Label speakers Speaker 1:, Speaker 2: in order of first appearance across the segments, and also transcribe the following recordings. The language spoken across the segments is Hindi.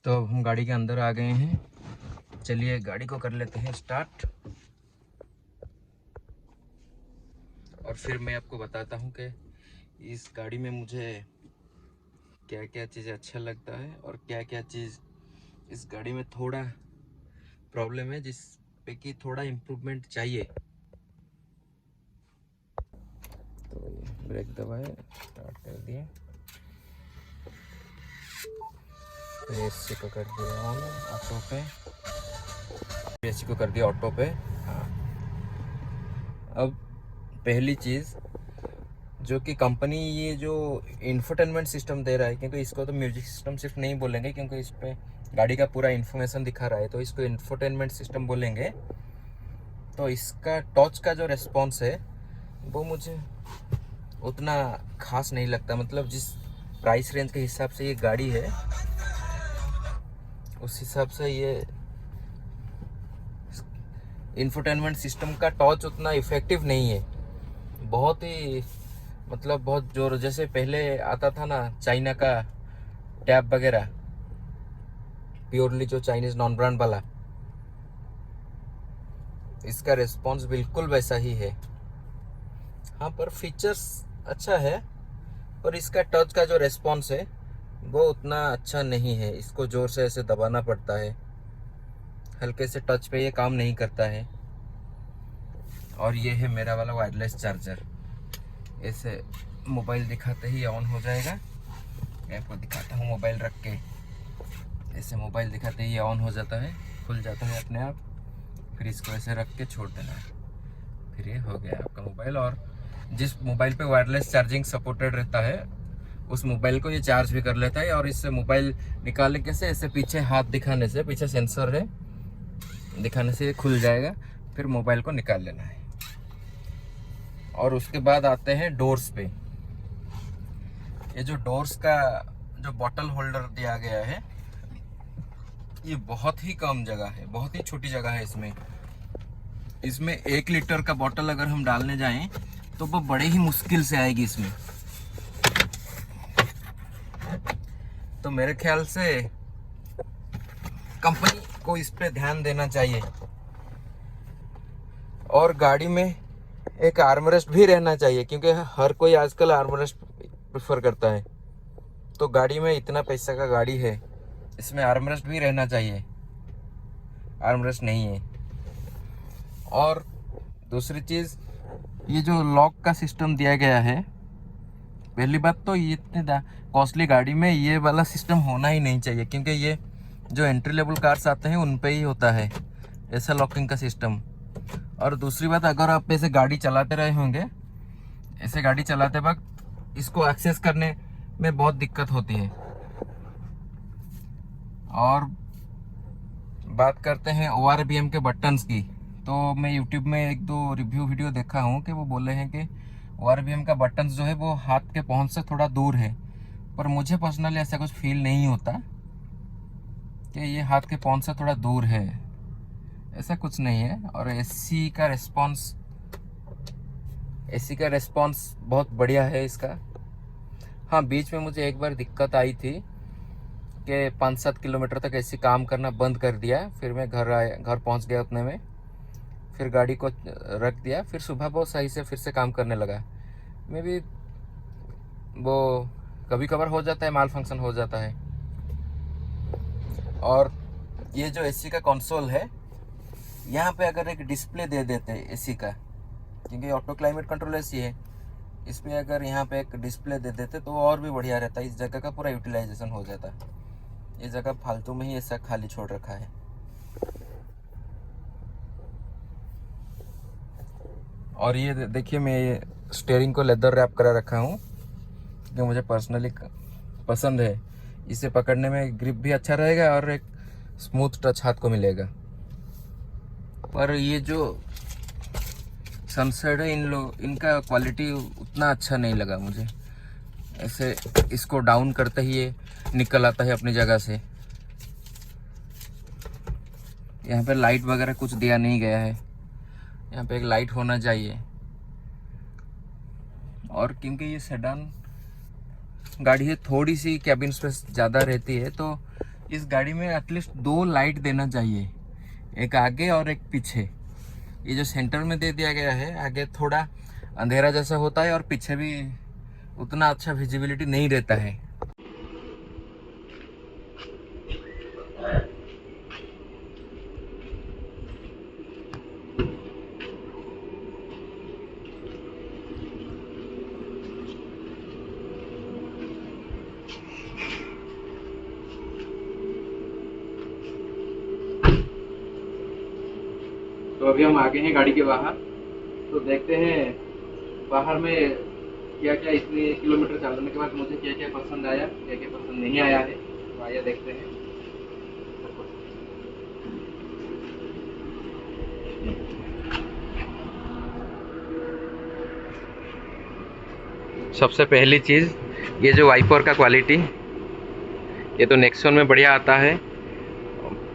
Speaker 1: तो अब हम गाड़ी के अंदर आ गए हैं। चलिए गाड़ी को कर लेते हैं स्टार्ट, और फिर मैं आपको बताता हूँ कि इस गाड़ी में मुझे क्या क्या चीज़ अच्छा लगता है और क्या क्या चीज़ इस गाड़ी में थोड़ा प्रॉब्लम है, जिस पे कि थोड़ा इम्प्रूवमेंट चाहिए। तो ये ब्रेक दबाए, स्टार्ट कर दिए, फिर एसी को कर दिया ऑन ऑटो पे, एसी को कर दिया ऑटो पे। हाँ, अब पहली चीज़ जो कि कंपनी ये जो इंफोटेनमेंट सिस्टम दे रहा है, क्योंकि इसको तो म्यूजिक सिस्टम सिर्फ नहीं बोलेंगे क्योंकि इस पे गाड़ी का पूरा इन्फॉर्मेशन दिखा रहा है, तो इसको इंफोटेनमेंट सिस्टम बोलेंगे। तो इसका टच का जो रेस्पॉन्स है वो मुझे उतना खास नहीं लगता। मतलब जिस प्राइस रेंज के हिसाब से ये गाड़ी है उस हिसाब से ये इंफोटेनमेंट सिस्टम का टच उतना इफेक्टिव नहीं है। बहुत ही मतलब बहुत जोर, जैसे पहले आता था ना चाइना का टैब वगैरह, प्योरली जो चाइनीज नॉन ब्रांड वाला, इसका रिस्पॉन्स बिल्कुल वैसा ही है। हाँ, पर फीचर्स अच्छा है, पर इसका टच का जो रिस्पॉन्स है वो उतना अच्छा नहीं है। इसको ज़ोर से ऐसे दबाना पड़ता है, हल्के से टच पे ये काम नहीं करता है। और ये है मेरा वाला वायरलेस चार्जर, ऐसे मोबाइल दिखाते ही ऑन हो जाएगा। मैं आपको दिखाता हूँ मोबाइल रख के, ऐसे मोबाइल दिखाते ही ऑन हो जाता है, खुल जाता है अपने आप। फिर इसको ऐसे रख के छोड़ देना है, फिर ये हो गया आपका मोबाइल। और जिस मोबाइल पे वायरलेस चार्जिंग सपोर्टेड रहता है उस मोबाइल को ये चार्ज भी कर लेता है। और इससे मोबाइल निकालने के से ऐसे पीछे हाथ दिखाने से, पीछे सेंसर है, दिखाने से ये खुल जाएगा। फिर मोबाइल को निकाल लेना है। और उसके बाद आते हैं डोर्स पे। ये जो डोर्स का जो बॉटल होल्डर दिया गया है, ये बहुत ही कम जगह है, बहुत ही छोटी जगह है इसमें। इसमें 1 लीटर का बॉटल अगर हम डालने जाएं तो वो बड़े ही मुश्किल से आएगी इसमें। तो मेरे ख्याल से कंपनी को इस पे ध्यान देना चाहिए। और गाड़ी में एक आर्मरेस्ट भी रहना चाहिए, क्योंकि हर कोई आजकल आर्मरेस्ट प्रेफर करता है। तो गाड़ी में इतना पैसा का गाड़ी है, इसमें आर्मरेस्ट भी रहना चाहिए। आर्मरेस्ट नहीं है। और दूसरी चीज़, ये जो लॉक का सिस्टम दिया गया है, पहली बात तो ये इतनी कॉस्टली गाड़ी में ये वाला सिस्टम होना ही नहीं चाहिए, क्योंकि ये जो एंट्री लेवल कार्स आते हैं उन पे ही होता है ऐसा लॉकिंग का सिस्टम। और दूसरी बात, अगर आप ऐसे गाड़ी चलाते रहे होंगे, ऐसे गाड़ी चलाते वक्त इसको एक्सेस करने में बहुत दिक्कत होती है। और बात करते हैं ORVM के बटन्स की, तो मैं YouTube में 1-2 रिव्यू वीडियो देखा हूँ कि वो बोले हैं कि ORVM का बटन्स जो है वो हाथ के पहुँच से थोड़ा दूर है। पर मुझे पर्सनली ऐसा कुछ फील नहीं होता कि ये हाथ के पहुँच से थोड़ा दूर है, ऐसा कुछ नहीं है। और एसी का रेस्पॉन्स बहुत बढ़िया है इसका। हाँ, बीच में मुझे एक बार दिक्कत आई थी कि 5-7 किलोमीटर तक ऐसी काम करना बंद कर दिया। फिर मैं घर पहुंच गया उतने में, फिर गाड़ी को रख दिया, फिर सुबह बहुत सही से फिर से काम करने लगा। मैं भी वो कभी कभार हो जाता है, माल फंक्शन हो जाता है। और ये जो एसी का कंसोल है, यहाँ पे अगर एक डिस्प्ले दे देते एसी का, क्योंकि ऑटो क्लाइमेट कंट्रोल एसी है, इस पर अगर यहाँ पे एक डिस्प्ले दे देते तो और भी बढ़िया रहता। इस जगह का पूरा यूटिलाइजेशन हो जाता। ये जगह फालतू में ही ऐसा खाली छोड़ रखा है। और ये देखिए, मैं ये स्टीयरिंग को लेदर रैप करा रखा हूँ, जो मुझे पर्सनली पसंद है। इसे पकड़ने में ग्रिप भी अच्छा रहेगा और एक स्मूथ टच हाथ को मिलेगा। पर ये जो सनसेट है, इनका क्वालिटी उतना अच्छा नहीं लगा मुझे। ऐसे इसको डाउन करते ही ये निकल आता है अपनी जगह से। यहाँ पे लाइट वगैरह कुछ दिया नहीं गया है, यहाँ पे एक लाइट होना चाहिए। और क्योंकि ये सेडान गाड़ी है, थोड़ी सी कैबिन स्पेस ज़्यादा रहती है, तो इस गाड़ी में एटलीस्ट 2 लाइट देना चाहिए, एक आगे और एक पीछे। ये जो सेंटर में दे दिया गया है, आगे थोड़ा अंधेरा जैसा होता है और पीछे भी उतना अच्छा विजिबिलिटी नहीं रहता है। तो अभी हम आगे हैं गाड़ी के बाहर, तो देखते हैं बाहर में क्या क्या इतने किलोमीटर चलाने के बाद मुझे क्या क्या पसंद आया, क्या क्या पसंद नहीं आया है। तो आइए देखते हैं। सबसे पहली चीज़, ये जो वाइपर का क्वालिटी, ये तो नेक्सॉन में बढ़िया आता है,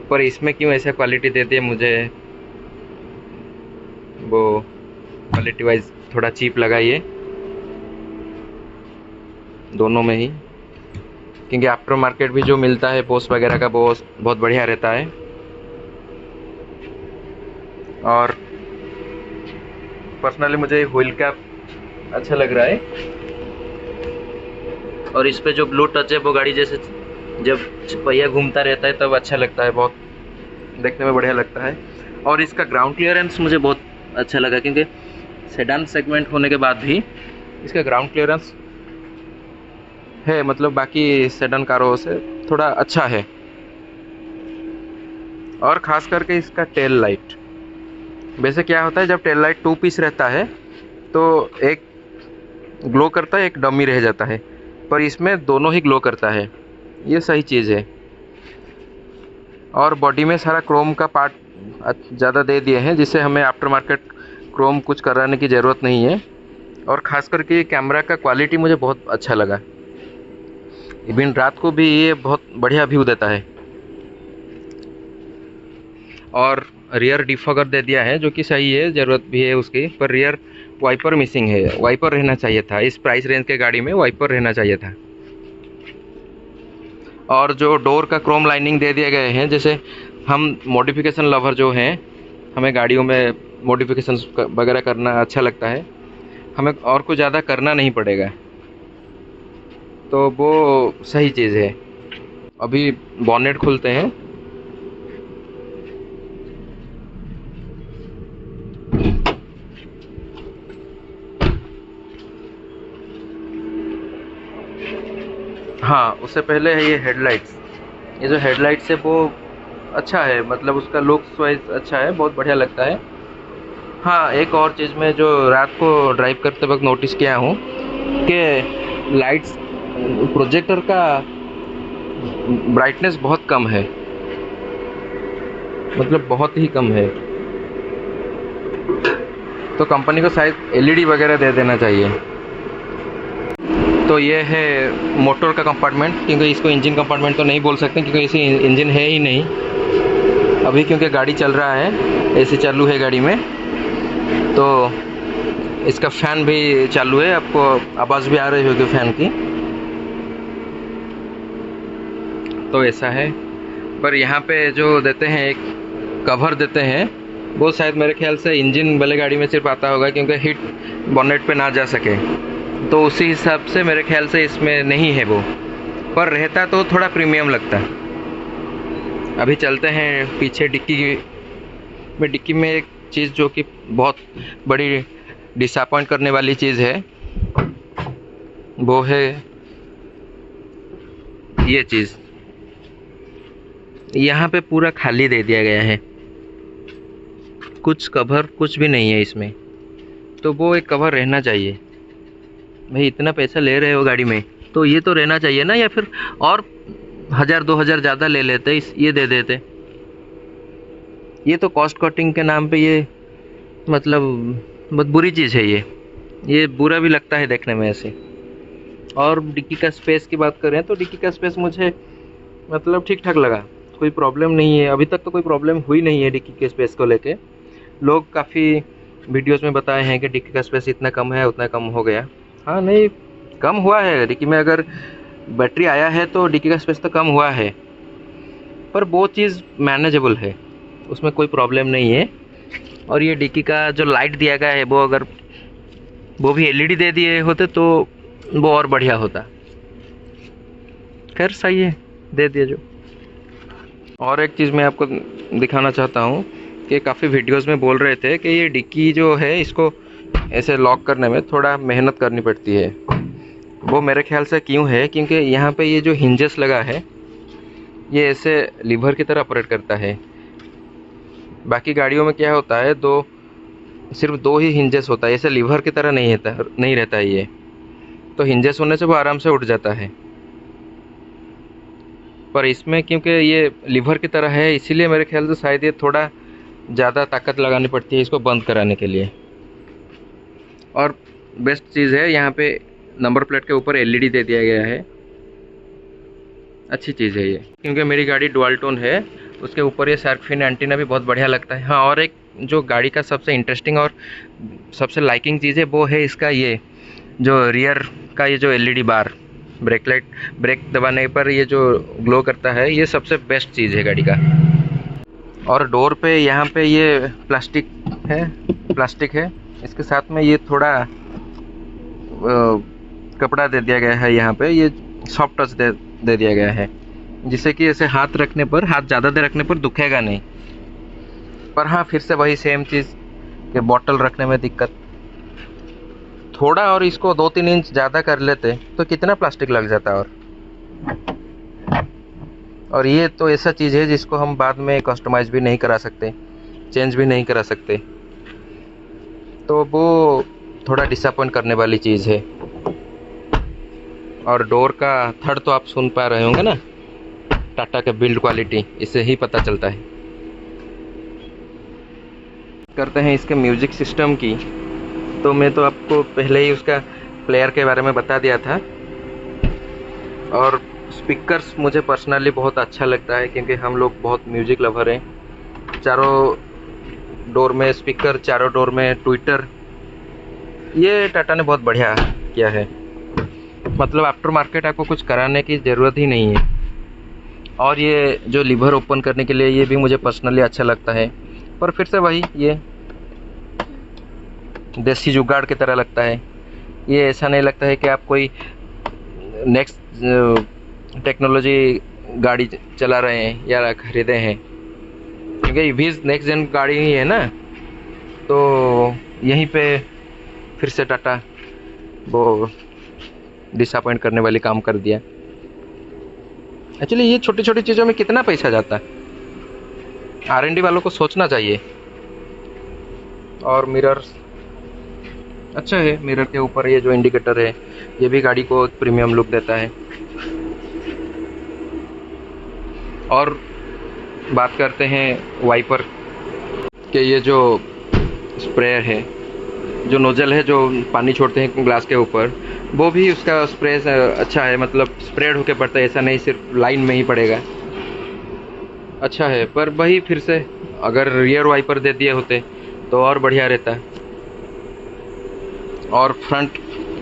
Speaker 1: पर इसमें क्यों ऐसा क्वालिटी देती है, मुझे वो क्वालिटी वाइज थोड़ा चीप लगा ये दोनों में ही। क्योंकि आफ्टर मार्केट भी जो मिलता है बोस वगैरह का, वो बहुत बढ़िया रहता है। और पर्सनली मुझे व्हील कैप अच्छा लग रहा है, और इस पे जो ब्लू टच है वो गाड़ी जैसे जब पहिया घूमता रहता है तब अच्छा लगता है, बहुत देखने में बढ़िया लगता है। और इसका ग्राउंड क्लियरेंस मुझे बहुत अच्छा लगा, क्योंकि सेडान सेगमेंट होने के बाद भी इसका ग्राउंड क्लियरेंस है, मतलब बाकी सेडान कारों से थोड़ा अच्छा है। और ख़ास करके इसका टेल लाइट, वैसे क्या होता है जब टेल लाइट 2 पीस रहता है तो एक ग्लो करता है, एक डमी रह जाता है, पर इसमें दोनों ही ग्लो करता है, ये सही चीज़ है। और बॉडी में सारा क्रोम का पार्ट ज़्यादा दे दिए हैं, जिससे हमें आफ्टर मार्केट क्रोम कुछ कराने की ज़रूरत नहीं है। और ख़ास करके कैमरा का क्वालिटी मुझे बहुत अच्छा लगा, इवन रात को भी ये बहुत बढ़िया व्यू देता है। और रियर डिफॉगर दे दिया है, जो कि सही है, ज़रूरत भी है उसकी, पर रियर वाइपर मिसिंग है, वाइपर रहना चाहिए था। इस प्राइस रेंज के गाड़ी में वाइपर रहना चाहिए था। और जो डोर का क्रोम लाइनिंग दे दिए गए हैं, जैसे हम मॉडिफिकेशन लवर जो हैं, हमें गाड़ियों में मॉडिफिकेशन वगैरह करना अच्छा लगता है, हमें और कुछ ज़्यादा करना नहीं पड़ेगा, तो वो सही चीज़ है। अभी बॉनेट खुलते हैं। हाँ, उससे पहले है ये हेडलाइट्स। ये जो हेडलाइट्स है वो अच्छा है, मतलब उसका लुक्स वाइज अच्छा है, बहुत बढ़िया लगता है। हाँ, एक और चीज़ मैं जो रात को ड्राइव करते वक्त नोटिस किया हूँ कि लाइट्स, प्रोजेक्टर का ब्राइटनेस बहुत कम है, मतलब बहुत ही कम है। तो कंपनी को शायद एलईडी वगैरह दे देना चाहिए। तो ये है मोटर का कंपार्टमेंट, क्योंकि इसको इंजन कंपार्टमेंट तो नहीं बोल सकते, क्योंकि इसे इंजन है ही नहीं अभी, क्योंकि गाड़ी चल रहा है, एसी चालू है गाड़ी में, तो इसका फ़ैन भी चालू है, आपको आवाज़ भी आ रही होगी फ़ैन की। तो ऐसा है। पर यहाँ पे जो देते हैं, एक कवर देते हैं, वो शायद मेरे ख्याल से इंजन वाले गाड़ी में सिर्फ आता होगा, क्योंकि हीट बॉनेट पे ना जा सके, तो उसी हिसाब से मेरे ख्याल से इसमें नहीं है वो, पर रहता तो थोड़ा प्रीमियम लगता। अभी चलते हैं पीछे डिक्की में एक चीज़ जो कि बहुत बड़ी डिसअपॉइंट करने वाली चीज़ है, वो है ये चीज़। यहाँ पे पूरा खाली दे दिया गया है, कुछ कवर कुछ भी नहीं है इसमें, तो वो एक कवर रहना चाहिए। भाई इतना पैसा ले रहे हो गाड़ी में, तो ये तो रहना चाहिए ना, या फिर और 1000-2000 ज़्यादा ले लेते, ये दे देते। ये तो कॉस्ट कटिंग के नाम पे ये, मतलब बहुत बुरी चीज़ है ये बुरा भी लगता है देखने में ऐसे। और डिक्की का स्पेस की बात करें तो डिक्की का स्पेस मुझे मतलब ठीक ठाक लगा, कोई प्रॉब्लम नहीं है, अभी तक तो कोई प्रॉब्लम हुई नहीं है डिक्की के स्पेस को लेके। लोग काफ़ी वीडियोस में बताए हैं कि डिक्की का स्पेस इतना कम है, उतना कम हो गया। हाँ, नहीं, कम हुआ है डिक्की में, अगर बैटरी आया है तो डिक्की का स्पेस तो कम हुआ है, पर वो चीज़ मैनेजेबल है, उसमें कोई प्रॉब्लम नहीं है। और ये डिक्की का जो लाइट दिया गया है वो अगर वो भी एलईडी दे दिए होते तो वो और बढ़िया होता। खैर सही है, दे दिया जो। और एक चीज़ मैं आपको दिखाना चाहता हूँ कि काफ़ी वीडियोस में बोल रहे थे कि ये डिक्की जो है इसको ऐसे लॉक करने में थोड़ा मेहनत करनी पड़ती है। वो मेरे ख्याल से क्यों है, क्योंकि यहाँ पे ये जो हिंजेस लगा है ये ऐसे लीवर की तरह ऑपरेट करता है। बाकी गाड़ियों में क्या होता है, सिर्फ दो ही हिंजेस होता है, ऐसे लीवर की तरह नहीं रहता है ये। तो हिंजेस होने से वो आराम से उठ जाता है, पर इसमें क्योंकि ये लीवर की तरह है इसीलिए मेरे ख्याल से शायद ये थोड़ा ज़्यादा ताकत लगानी पड़ती है इसको बंद कराने के लिए। और बेस्ट चीज़ है यहाँ पे नंबर प्लेट के ऊपर एलईडी दे दिया गया है, अच्छी चीज़ है ये। क्योंकि मेरी गाड़ी डुअल टोन है, उसके ऊपर ये शार्क फिन एंटीना भी बहुत बढ़िया लगता है। हाँ, और एक जो गाड़ी का सबसे इंटरेस्टिंग और सबसे लाइकिंग चीज़ है वो है इसका ये जो रियर का ये जो एलईडी बार, ब्रेक दबाने पर ये जो ग्लो करता है, ये सबसे बेस्ट चीज़ है गाड़ी का। और डोर पे यहाँ पे ये प्लास्टिक है, इसके साथ में ये थोड़ा कपड़ा दे दिया गया है, यहाँ पे ये सॉफ्ट टच दे दिया गया है, जिससे कि ऐसे हाथ ज़्यादा देर रखने पर दुखेगा नहीं। पर हाँ, फिर से वही सेम चीज़ कि बॉटल रखने में दिक्कत थोड़ा, और इसको 2-3 इंच ज़्यादा कर लेते तो कितना प्लास्टिक लग जाता। और ये तो ऐसा चीज़ है जिसको हम बाद में कस्टमाइज़ भी नहीं करा सकते, चेंज भी नहीं करा सकते, तो वो थोड़ा डिसअपॉइंट करने वाली चीज़ है। और डोर का थड़ तो आप सुन पा रहे होंगे ना, टाटा के बिल्ड क्वालिटी इससे ही पता चलता है। करते हैं इसके म्यूज़िक सिस्टम की, तो मैं तो आपको पहले ही उसका प्लेयर के बारे में बता दिया था। और स्पीकर्स मुझे पर्सनली बहुत अच्छा लगता है, क्योंकि हम लोग बहुत म्यूज़िक लवर हैं। चारों डोर में स्पीकर, चारों डोर में ट्विटर, ये टाटा ने बहुत बढ़िया किया है। मतलब आफ्टर मार्केट आपको कुछ कराने की ज़रूरत ही नहीं है। और ये जो लीवर ओपन करने के लिए, ये भी मुझे पर्सनली अच्छा लगता है, पर फिर से वही ये देसी जुगाड़ की तरह लगता है। ये ऐसा नहीं लगता है कि आप कोई नेक्स्ट टेक्नोलॉजी गाड़ी चला रहे हैं या खरीदे हैं, क्योंकि ये भी नेक्स्ट जेन गाड़ी ही है ना। तो यहीं पे फिर से टाटा वो डिसअपॉइंट करने वाली काम कर दिया। एक्चुअली ये छोटी छोटी चीज़ों में कितना पैसा जाता है, R&D वालों को सोचना चाहिए। और मिरर अच्छा है, मिरर के ऊपर ये जो इंडिकेटर है ये भी गाड़ी को एक प्रीमियम लुक देता है। और बात करते हैं वाइपर के, ये जो स्प्रे है, जो नोजल है जो पानी छोड़ते हैं ग्लास के ऊपर, वो भी उसका स्प्रे अच्छा है, मतलब स्प्रेड होके पड़ता है, ऐसा नहीं सिर्फ लाइन में ही पड़ेगा, अच्छा है। पर वही फिर से अगर रियर वाइपर दे दिए होते तो और बढ़िया रहता। और फ्रंट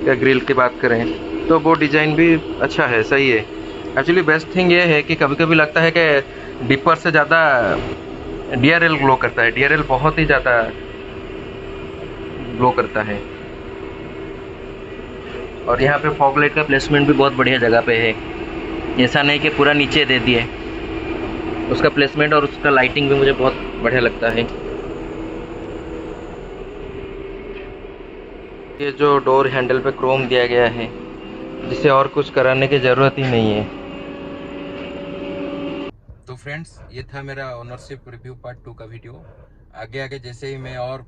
Speaker 1: या ग्रिल की बात करें तो वो डिज़ाइन भी अच्छा है, सही है। एक्चुअली बेस्ट थिंग ये है कि कभी कभी लगता है कि डिपर से ज़्यादा DRL ग्लो करता है, DRL बहुत ही ज़्यादा ग्लो करता है। और यहाँ पे फॉग लाइट का प्लेसमेंट भी बहुत बढ़िया जगह पे है, ऐसा नहीं कि पूरा नीचे दे दिए। उसका प्लेसमेंट और उसका लाइटिंग भी मुझे बहुत बढ़िया लगता है। ये जो डोर हैंडल पे क्रोम दिया गया है, जिसे और कुछ कराने की ज़रूरत ही नहीं है। तो फ्रेंड्स, ये था मेरा ओनरशिप रिव्यू पार्ट 2 का वीडियो। आगे आगे जैसे ही मैं और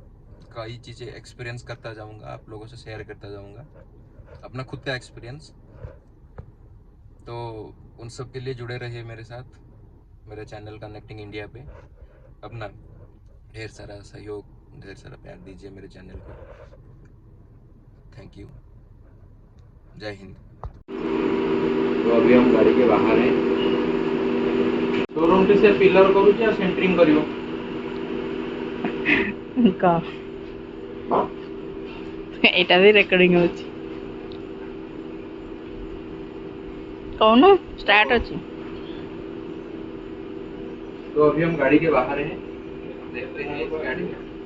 Speaker 1: कई चीज़ें एक्सपीरियंस करता जाऊंगा, आप लोगों से शेयर करता जाऊंगा अपना खुद का एक्सपीरियंस। तो उन सब के लिए जुड़े रहिए मेरे साथ, मेरे चैनल कनेक्टिंग इंडिया पे। अपना ढेर सारा सहयोग, ढेर सारा प्यार दीजिए मेरे चैनल को। थैंक यू, जय हिंद। तो अभी हम गाड़ी के बाहर हैं। शोरूम से पिलर करू या सेंटरिंग करियो
Speaker 2: का एटा भी रेकर्डिंग होची कौन स्टार्ट अछि।
Speaker 1: तो अभी हम गाड़ी के बाहर हैं, देखते हैं इस गाड़ी में